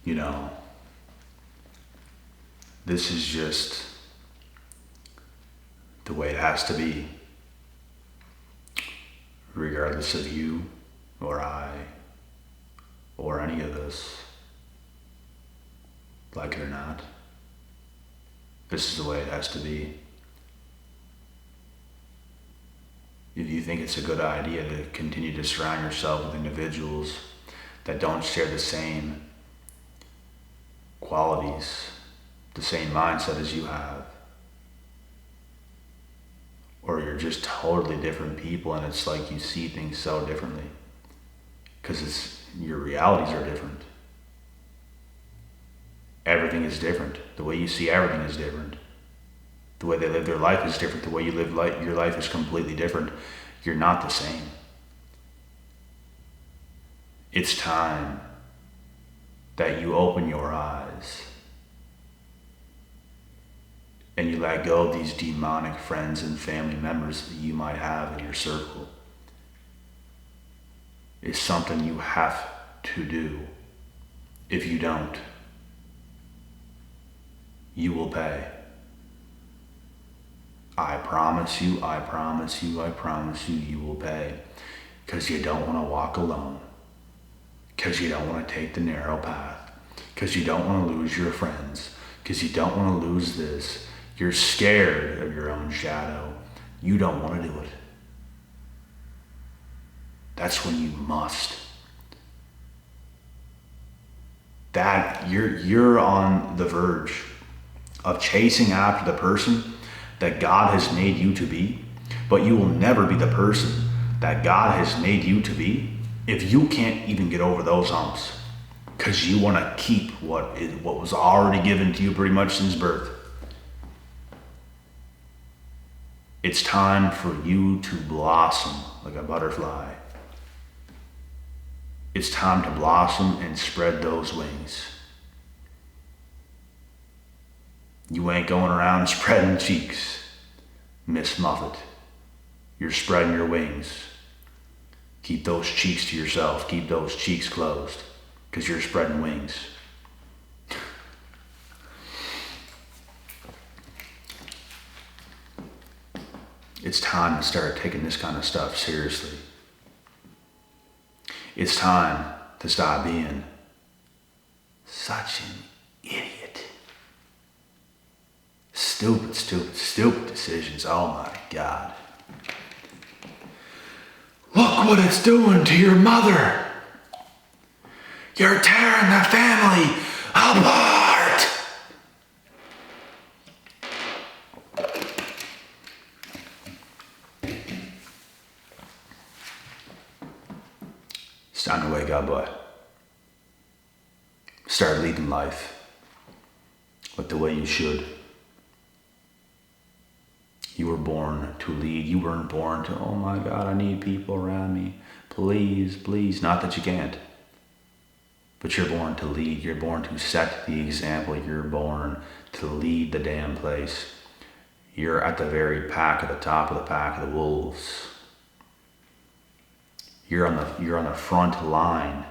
you know, this is just the way it has to be, regardless of you or I or any of us, like it or not. This is the way it has to be. If you think it's a good idea to continue to surround yourself with individuals that don't share the same qualities, the same mindset as you have, or you're just totally different people and it's like you see things so differently because your realities are different. Everything is different. The way you see everything is different. The way they live their life is different. The way you live your life is completely different. You're not the same. It's time that you open your eyes and you let go of these demonic friends and family members that you might have in your circle. It's something you have to do. If you don't, you will pay. I promise you, I promise you, I promise you, you will pay. Because you don't want to walk alone. Because you don't want to take the narrow path. Because you don't want to lose your friends. Because you don't want to lose this. You're scared of your own shadow. You don't want to do it. That's when you must. That you're on the verge of chasing after the person that God has made you to be, but you will never be the person that God has made you to be if you can't even get over those humps, because you want to keep what was already given to you pretty much since birth. It's time for you to blossom like a butterfly. It's time to blossom and spread those wings. You ain't going around spreading cheeks, Miss Muffet. You're spreading your wings. Keep those cheeks to yourself. Keep those cheeks closed, because you're spreading wings. It's time to start taking this kind of stuff seriously. It's time to stop being such an idiot. Stupid, stupid, stupid decisions. Oh my God. Look what it's doing to your mother. You're tearing the family apart. It's time to wake up, boy. Start leading life like the way you should. You were born to lead. You weren't born to, oh my God, I need people around me. Please, please. Not that you can't. But you're born to lead. You're born to set the example. You're born to lead the damn place. You're at the very pack, at the top of the pack of the wolves. You're on the front line.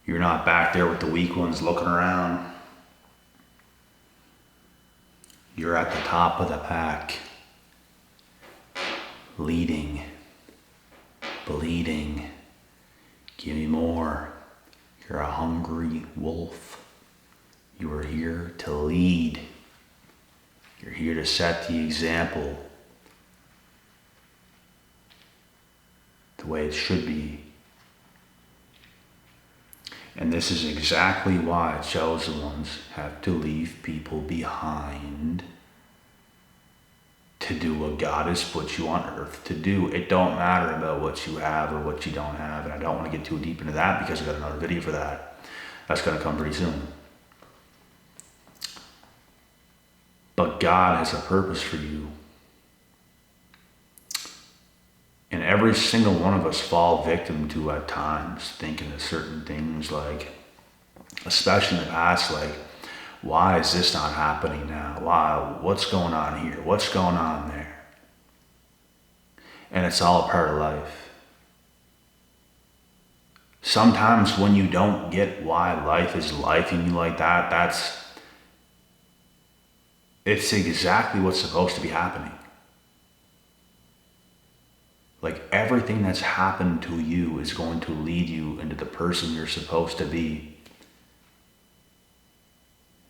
You're not back there with the weak ones looking around. You're at the top of the pack, leading, bleeding. Give me more. You're a hungry wolf. You are here to lead. You're here to set the example the way it should be. And this is exactly why chosen ones have to leave people behind to do what God has put you on earth to do. It don't matter about what you have or what you don't have. And I don't want to get too deep into that because I've got another video for that. That's going to come pretty soon. But God has a purpose for you. And every single one of us fall victim to at times thinking of certain things, like, especially in the past, like, why is this not happening now? Why? What's going on here? What's going on there? And it's all a part of life. Sometimes when you don't get why life is lifing you like that, it's exactly what's supposed to be happening. Like everything that's happened to you is going to lead you into the person you're supposed to be.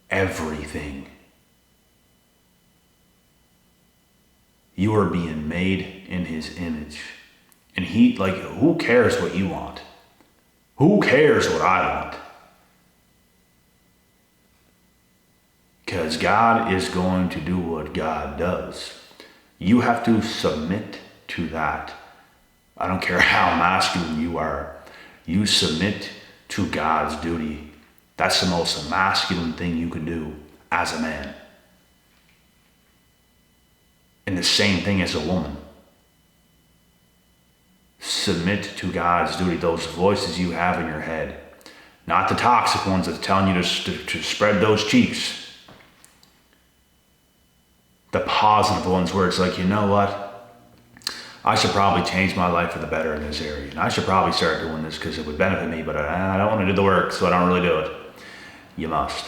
Everything. You are being made in his image. And who cares what you want? Who cares what I want? Because God is going to do what God does. You have to submit to that. I don't care how masculine you are. You submit to God's duty. That's the most masculine thing you can do as a man. And the same thing as a woman. Submit to God's duty. Those voices you have in your head. Not the toxic ones that's telling you to spread those cheeks. The positive ones where it's like, you know what? I should probably change my life for the better in this area. And I should probably start doing this because it would benefit me, but I don't want to do the work, so I don't really do it. You must.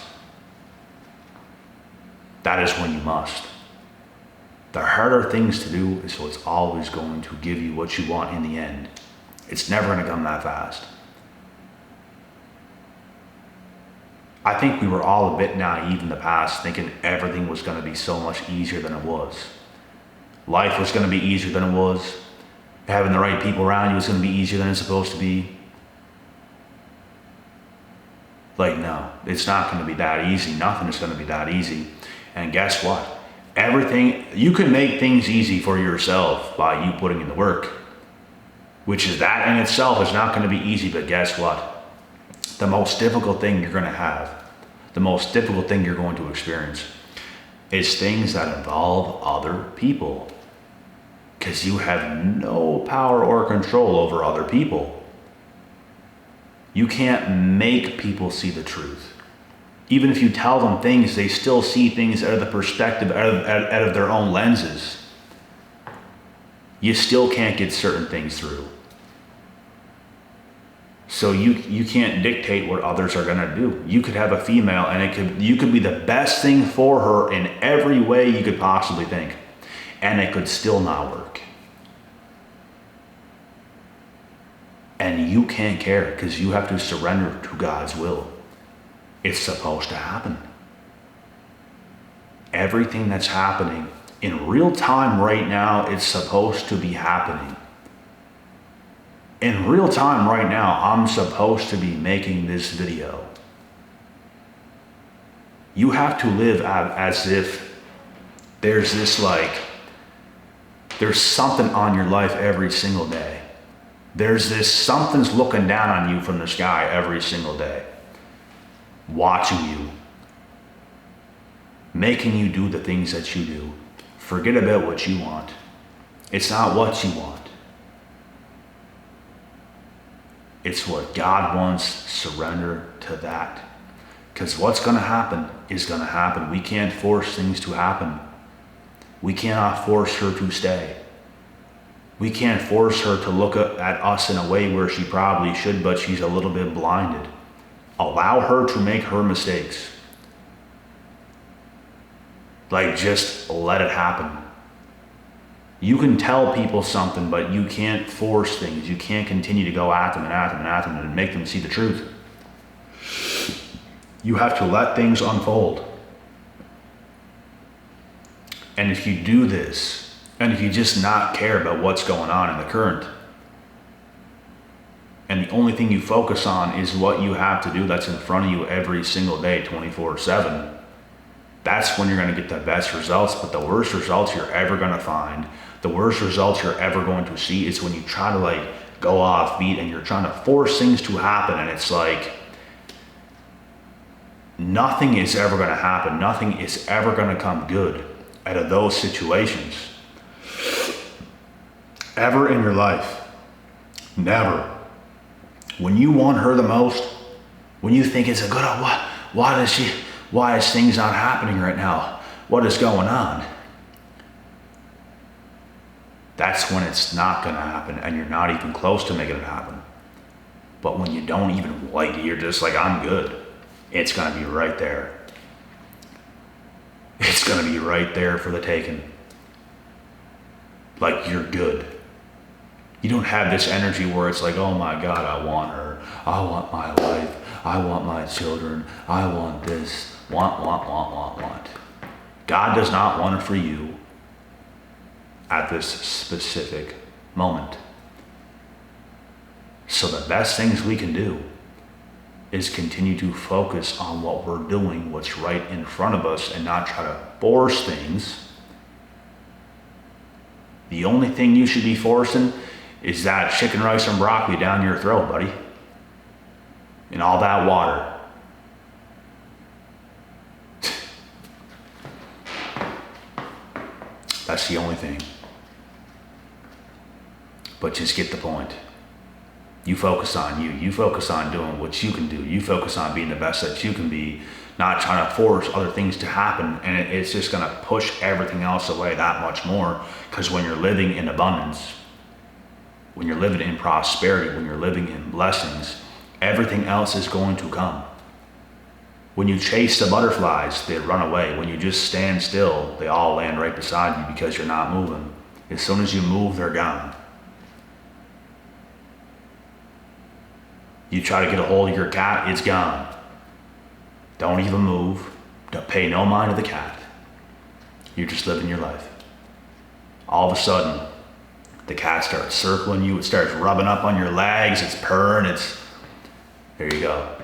That is when you must. The harder things to do is what's always going to give you what you want in the end. It's never going to come that fast. I think we were all a bit naive in the past, thinking everything was going to be so much easier than it was. Life was going to be easier than it was. Having the right people around you was going to be easier than it's supposed to be. Like, no, it's not going to be that easy. Nothing is going to be that easy. And guess what? You can make things easy for yourself by you putting in the work. Which is that in itself is not going to be easy, but guess what? The most difficult thing you're going to have, the most difficult thing you're going to experience is things that involve other people. Because you have no power or control over other people. You can't make people see the truth. Even if you tell them things, they still see things out of the perspective, out of their own lenses. You still can't get certain things through. So you can't dictate what others are going to do. You could have a female and you could be the best thing for her in every way you could possibly think. And it could still not work. And you can't care because you have to surrender to God's will. It's supposed to happen. Everything that's happening in real time right now is supposed to be happening. In real time right now, I'm supposed to be making this video. You have to live as if there's something on your life every single day. Something's looking down on you from the sky every single day. Watching you. Making you do the things that you do. Forget about what you want. It's not what you want. It's what God wants. Surrender to that. Because what's going to happen is going to happen. We can't force things to happen. We cannot force her to stay. We can't force her to look at us in a way where she probably should, but she's a little bit blinded. Allow her to make her mistakes. Just let it happen. You can tell people something, but you can't force things. You can't continue to go at them and make them see the truth. You have to let things unfold. And if you do this, and if you just not care about what's going on in the current, and the only thing you focus on is what you have to do that's in front of you every single day, 24/7, that's when you're going to get the best results. But the worst results you're ever going to find, the worst results you're ever going to see is when you try to go off beat and you're trying to force things to happen, and it's like nothing is ever going to happen. Nothing is ever going to come good out of those situations. Ever in your life. Never. When you want her the most, when you think it's a good, why is things not happening right now? What is going on? That's when it's not going to happen and you're not even close to making it happen. But when you don't even like, you're just like, I'm good. It's going to be right there. It's going to be right there for the taking. Like, you're good. You don't have this energy where it's like, oh my God, I want her. I want my life. I want my children. I want this. Want. God does not want it for you at this specific moment. So the best things we can do is continue to focus on what we're doing, what's right in front of us, and not try to force things. The only thing you should be forcing is that chicken, rice, and broccoli down your throat, buddy. And all that water. That's the only thing. But just get the point. You focus on you. You focus on doing what you can do. You focus on being the best that you can be, not trying to force other things to happen. And it's just going to push everything else away that much more. Because when you're living in abundance, when you're living in prosperity, when you're living in blessings, everything else is going to come. When you chase the butterflies, they run away. When you just stand still, they all land right beside you because you're not moving. As soon as you move, they're gone. You try to get a hold of your cat, it's gone. Don't even move. Don't pay no mind to the cat. You're just living your life. All of a sudden, the cat starts circling you. It starts rubbing up on your legs. It's purring. There you go.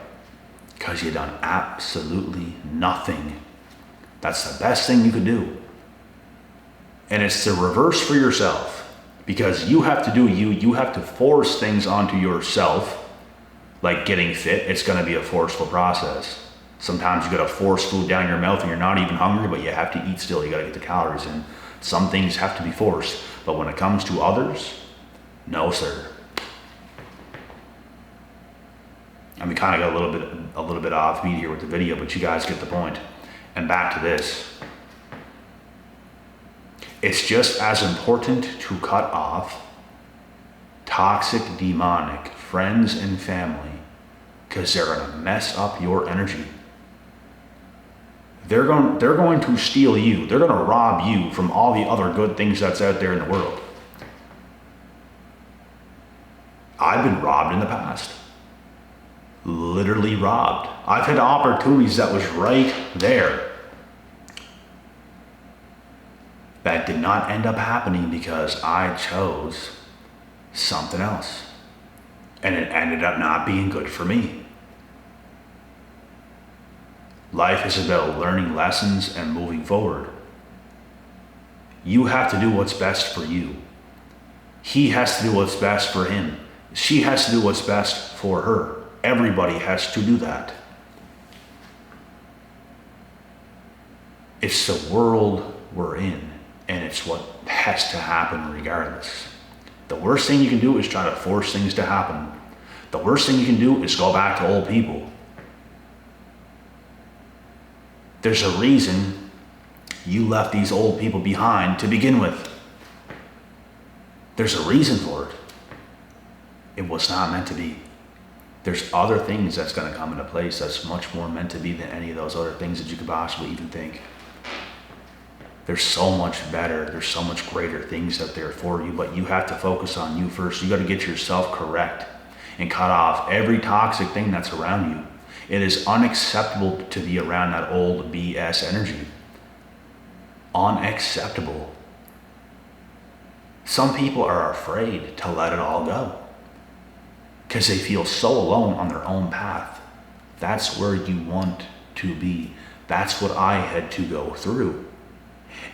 Because you've done absolutely nothing. That's the best thing you could do. And it's the reverse for yourself. Because you have to do you. You have to force things onto yourself. Like getting fit, it's going to be a forceful process. Sometimes you got to force food down your mouth and you're not even hungry, but you have to eat still. You got to get the calories in. Some things have to be forced. But when it comes to others, no, sir. And we kind of got a little bit off beat here with the video, but you guys get the point. And back to this. It's just as important to cut off toxic, demonic friends and family, because they're going to mess up your energy. They're going to steal you. They're going to rob you from all the other good things that's out there in the world. I've been robbed in the past. Literally robbed. I've had opportunities that was right there that did not end up happening because I chose something else. And it ended up not being good for me. Life is about learning lessons and moving forward. You have to do what's best for you. He has to do what's best for him. She has to do what's best for her. Everybody has to do that. It's the world we're in, and it's what has to happen regardless. The worst thing you can do is try to force things to happen. The worst thing you can do is go back to old people. There's a reason you left these old people behind to begin with. There's a reason for it. It was not meant to be. There's other things that's going to come into place that's much more meant to be than any of those other things that you could possibly even think. There's so much better, there's so much greater things out there for you, but you have to focus on you first. You got to get yourself correct and cut off every toxic thing that's around you. It is unacceptable to be around that old BS energy. Unacceptable. Some people are afraid to let it all go because they feel so alone on their own path. That's where you want to be. That's what I had to go through.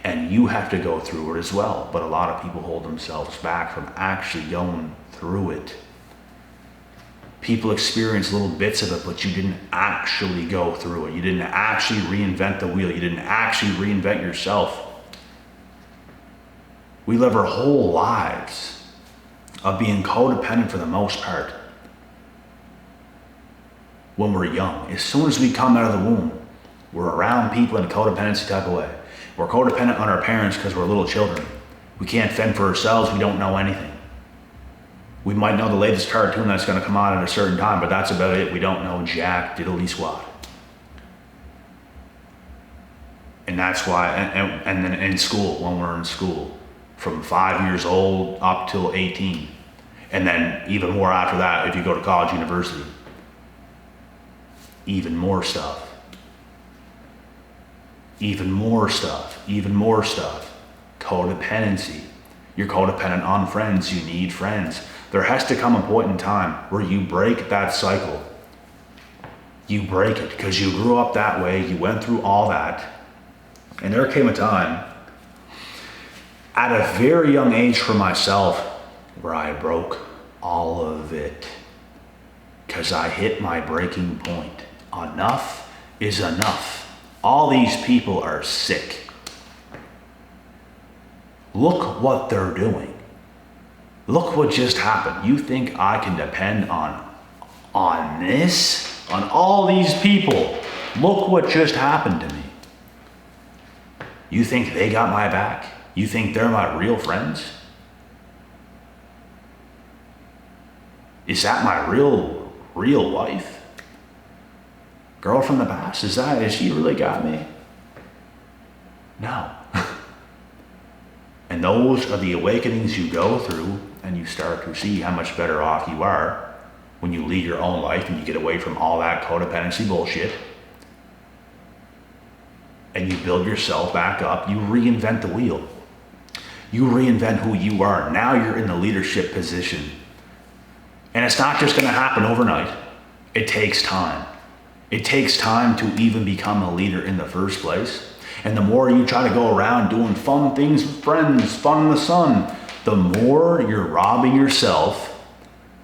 And you have to go through it as well. But a lot of people hold themselves back from actually going through it. People experience little bits of it, but you didn't actually go through it. You didn't actually reinvent the wheel. You didn't actually reinvent yourself. We live our whole lives of being codependent for the most part when we're young. As soon as we come out of the womb, we're around people in a codependency type of way. We're codependent on our parents because we're little children. We can't fend for ourselves. We don't know anything. We might know the latest cartoon that's going to come out at a certain time, but that's about it. We don't know jack diddly squat. And that's why, and then in school, when we're in school, from 5 years old up till 18. And then even more after that, if you go to college, university, even more stuff. Even more stuff, even more stuff. Codependency. You're codependent on friends, you need friends. There has to come a point in time where you break that cycle. You break it because you grew up that way, you went through all that. And there came a time at a very young age for myself where I broke all of it because I hit my breaking point. Enough is enough. All these people are sick. Look what they're doing. Look what just happened. You think I can depend on this? On all these people? Look what just happened to me. You think they got my back? You think they're my real friends? Is that my real wife? Girl from the past, is she really got me? No. And those are the awakenings you go through, and you start to see how much better off you are when you lead your own life and you get away from all that codependency bullshit. And you build yourself back up, you reinvent the wheel. You reinvent who you are. Now you're in the leadership position. And it's not just gonna happen overnight. It takes time. It takes time to even become a leader in the first place. And the more you try to go around doing fun things with friends, fun in the sun, the more you're robbing yourself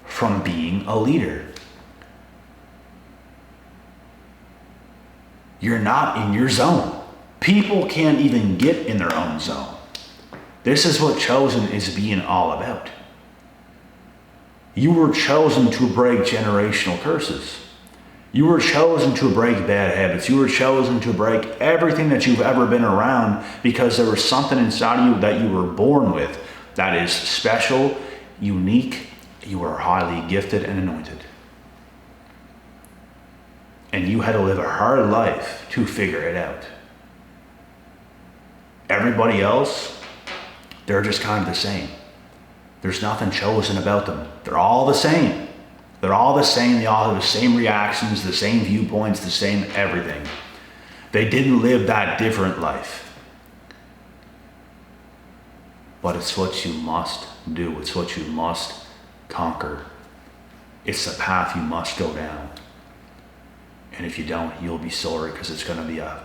from being a leader. You're not in your zone. People can't even get in their own zone. This is what chosen is being all about. You were chosen to break generational curses. You were chosen to break bad habits. You were chosen to break everything that you've ever been around because there was something inside of you that you were born with that is special, unique. You are highly gifted and anointed. And you had to live a hard life to figure it out. Everybody else, they're just kind of the same. There's nothing chosen about them. They're all the same. They're all the same. They all have the same reactions, the same viewpoints, the same everything. They didn't live that different life. But it's what you must do. It's what you must conquer. It's the path you must go down. And if you don't, you'll be sorry because it's going to be a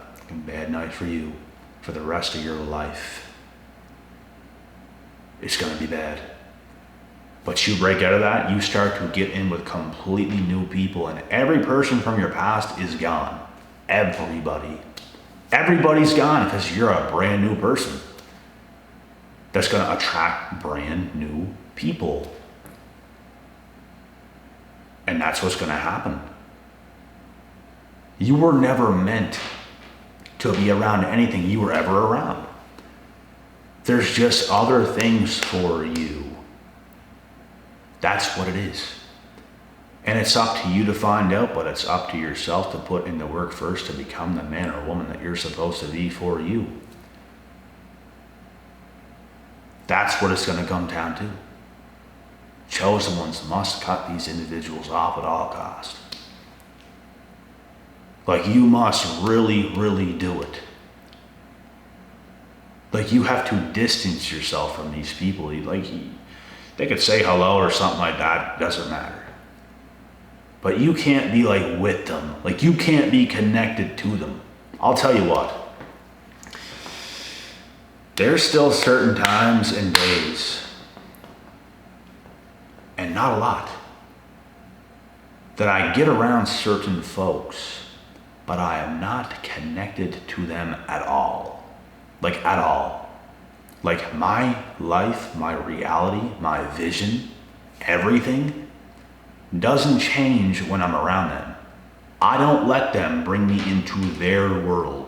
bad night for you for the rest of your life. It's going to be bad. But you break out of that, you start to get in with completely new people, and every person from your past is gone. Everybody. Everybody's gone because you're a brand new person that's going to attract brand new people. And that's what's going to happen. You were never meant to be around anything you were ever around. There's just other things for you. That's what it is. And it's up to you to find out, but it's up to yourself to put in the work first to become the man or woman that you're supposed to be for you. That's what it's going to come down to. Chosen ones must cut these individuals off at all costs. Like, you must really, really do it. Like, you have to distance yourself from these people. They could say hello or something like that, doesn't matter. But you can't be like with them. Like, you can't be connected to them. I'll tell you what. There's still certain times and days, and not a lot, that I get around certain folks, but I am not connected to them at all. Like, at all. Like, my life, my reality, my vision, everything doesn't change when I'm around them. I don't let them bring me into their world.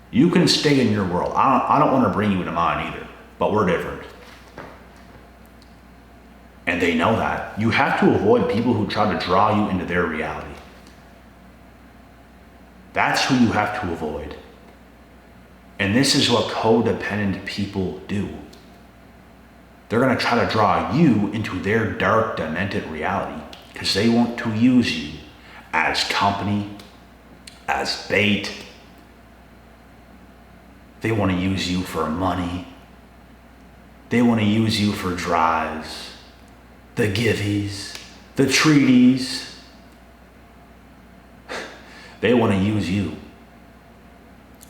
You can stay in your world. I don't want to bring you into mine either, but we're different. And they know that. You have to avoid people who try to draw you into their reality. That's who you have to avoid. And this is what codependent people do. They're going to try to draw you into their dark, demented reality because they want to use you as company, as bait. They want to use you for money. They want to use you for drives, the giveies, the treaties. They want to use you.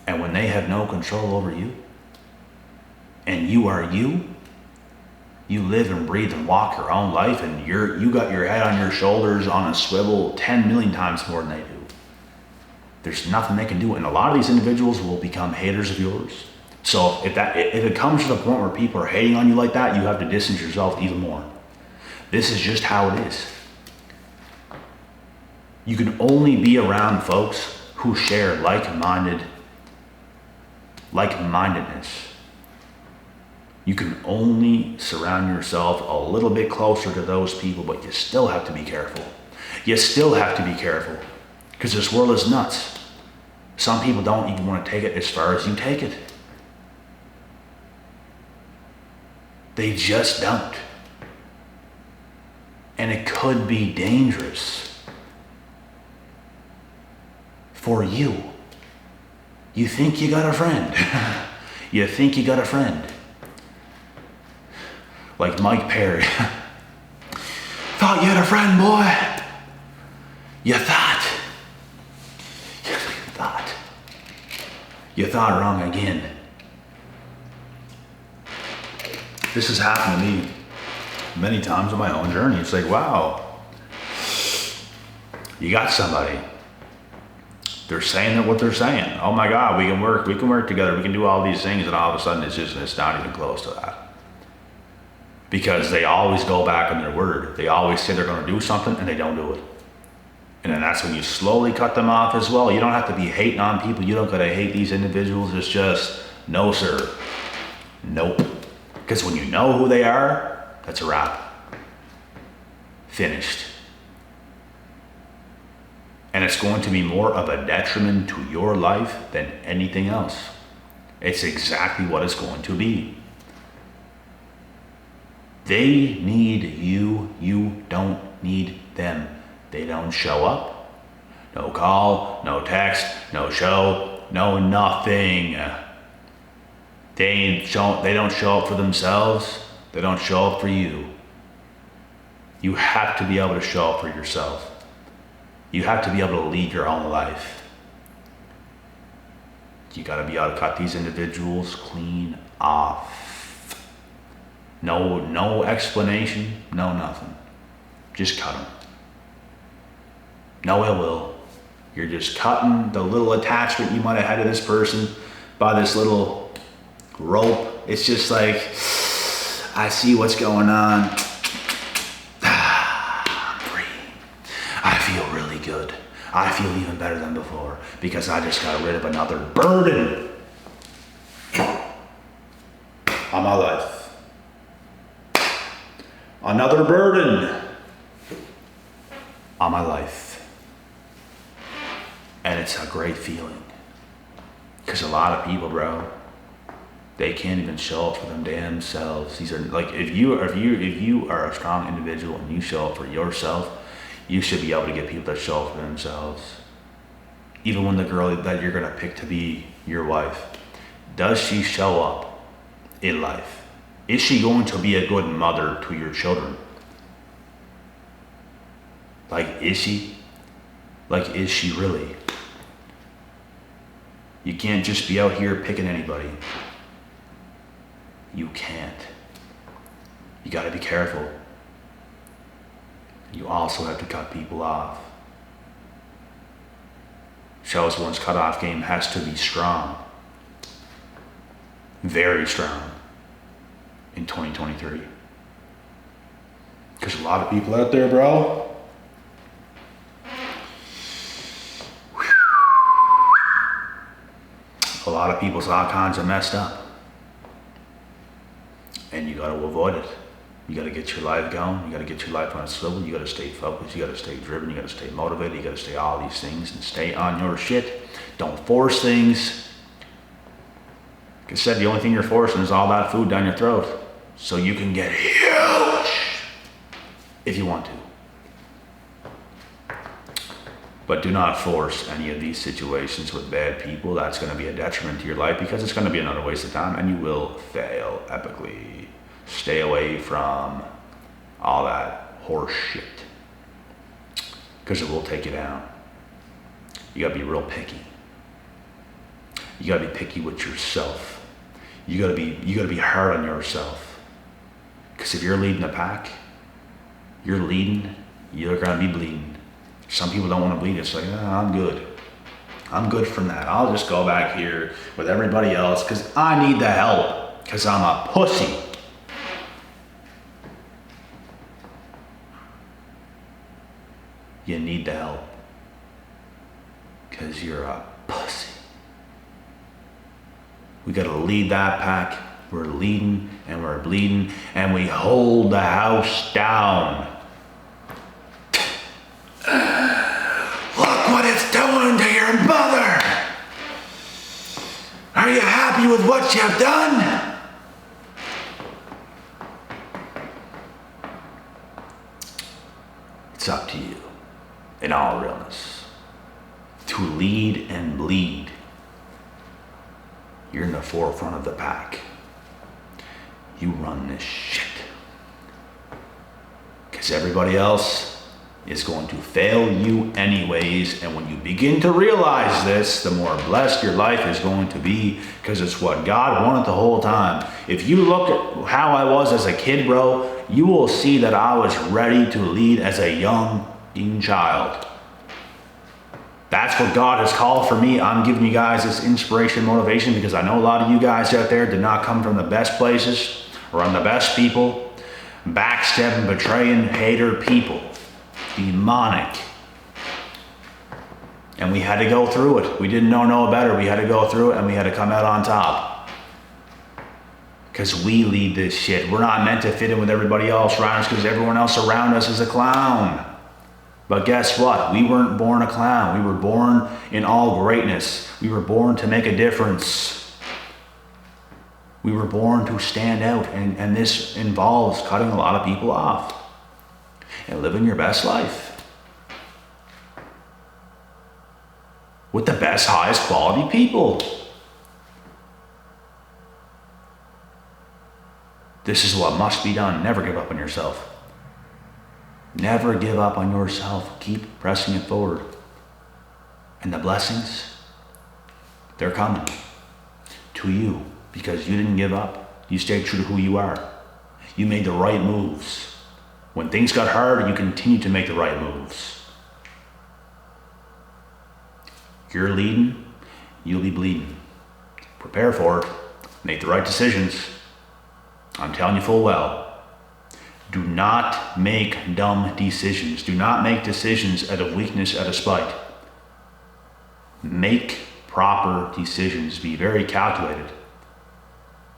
And when they have no control over you, and you are you, you live and breathe and walk your own life, and you got your head on your shoulders on a swivel 10 million times more than they do. There's nothing they can do, and a lot of these individuals will become haters of yours. So if it comes to the point where people are hating on you like that, you have to distance yourself even more. This is just how it is. You can only be around folks who share like-mindedness. You can only surround yourself a little bit closer to those people, but you still have to be careful. You still have to be careful because this world is nuts. Some people don't even want to take it as far as you take it. They just don't. And it could be dangerous for you. You think you got a friend. You think you got a friend. Like Mike Perry. Thought you had a friend, boy. You thought. You thought wrong again. This has happened to me many times on my own journey. It's like, wow, you got somebody. They're saying that what they're saying. Oh my God, we can work together, we can do all these things, and all of a sudden it's not even close to that. Because they always go back on their word. They always say they're gonna do something and they don't do it. And then that's when you slowly cut them off as well. You don't have to be hating on people. You don't gotta hate these individuals. It's just, no sir, nope. Because when you know who they are, that's a wrap. Finished. And it's going to be more of a detriment to your life than anything else. It's exactly what it's going to be. They need you, you don't need them. They don't show up. No call, no text, no show, no nothing. They don't show up for themselves. They don't show up for you. You have to be able to show up for yourself. You have to be able to lead your own life. You got to be able to cut these individuals clean off. No explanation, no nothing. Just cut them. No ill will. You're just cutting the little attachment you might have had to this person by this little rope. It's just like, I see what's going on. I'm free. I feel really good. I feel even better than before because I just got rid of another burden on my life. Another burden on my life. And it's a great feeling. Because a lot of people, bro, they can't even show up for them damn selves. These are like, if you are a strong individual and you show up for yourself, you should be able to get people that show up for themselves. Even when the girl that you're gonna pick to be your wife, does she show up in life? Is she going to be a good mother to your children? Like, is she? Like, is she really? You can't just be out here picking anybody. You can't. You gotta be careful. You also have to cut people off. Shows one's cutoff game has to be strong. Very strong in 2023. Because a lot of people out there, bro, a lot of people's icons are messed up. And you got to avoid it. You got to get your life going. You got to get your life on a swivel. You got to stay focused. You got to stay driven. You got to stay motivated. You got to stay all these things and stay on your shit. Don't force things. Like I said, the only thing you're forcing is all that food down your throat so you can get huge if you want to. But do not force any of these situations with bad people. That's going to be a detriment to your life because it's going to be another waste of time and you will fail epically. Stay away from all that horse shit because it will take you down. You got to be real picky. You got to be picky with yourself. You got to be hard on yourself because if you're leading the pack, you're leading, you're going to be bleeding. Some people don't want to bleed. It's like, I'm good. I'm good from that. I'll just go back here with everybody else because I need the help because I'm a pussy. You need the help because you're a pussy. We got to lead that pack. We're leading and we're bleeding and we hold the house down. Look what it's doing to your mother. Are you happy with what you've done? It's up to you, in all realness, to lead and bleed. You're in the forefront of the pack. You run this shit. Because everybody else is going to fail you anyways, and when you begin to realize this, the more blessed your life is going to be, because it's what God wanted the whole time. If you look at how I was as a kid, bro, you will see that I was ready to lead as a young child. That's what God has called for me. I'm giving you guys this inspiration, motivation, because I know a lot of you guys out there did not come from the best places, or on the best people, backstabbing, betraying, hater people. Demonic. And we had to go through it. We didn't know no better. We had to go through it and we had to come out on top. Because we lead this shit. We're not meant to fit in with everybody else around us because everyone else around us is a clown. But guess what? We weren't born a clown. We were born in all greatness. We were born to make a difference. We were born to stand out. And this involves cutting a lot of people off and living your best life with the best, highest quality people. This is what must be done. Never give up on yourself. Never give up on yourself. Keep pressing it forward. And the blessings, they're coming to you because you didn't give up. You stayed true to who you are. You made the right moves. When things got hard, you continued to make the right moves. You're leading, you'll be bleeding. Prepare for it. Make the right decisions. I'm telling you full well. Do not make dumb decisions. Do not make decisions out of weakness, out of spite. Make proper decisions. Be very calculated.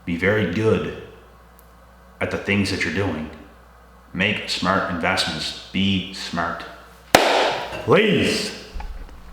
Be very good at the things that you're doing. Make smart investments. Be smart. Please.